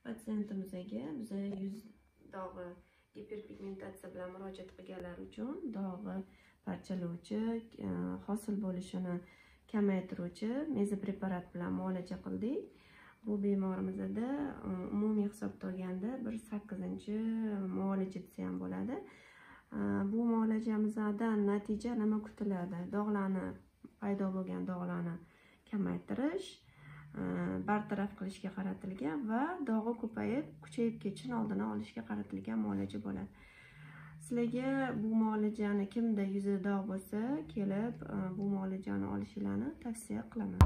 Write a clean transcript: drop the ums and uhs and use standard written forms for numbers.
Patsientimizga biz yuz dog'i giperpigmentatsiya bilan murojaat qilganlar uchun dog'i parchalovchi, hosil bo'lishini kamaytiruvchi mezopreparat bilan muolaja qildik. Bu bemorimizda umumiy hisobda olganda bir 8-muolaja desa ham bo'ladi. Bu muolajamizdan natija nima kutiladi? Dog'larni, paydo bo'lgan dog'larni kamaytirish, bartaraf qilishga qaratilgan va dog'i ko'payib, kuchayib ketishini oldini olishga qaratilgan muolaja bo'ladi. Sizlarga bu muolajani kimda yuzida dog' bo'lsa, kelib bu muolajani olishingizni tavsiya qilaman.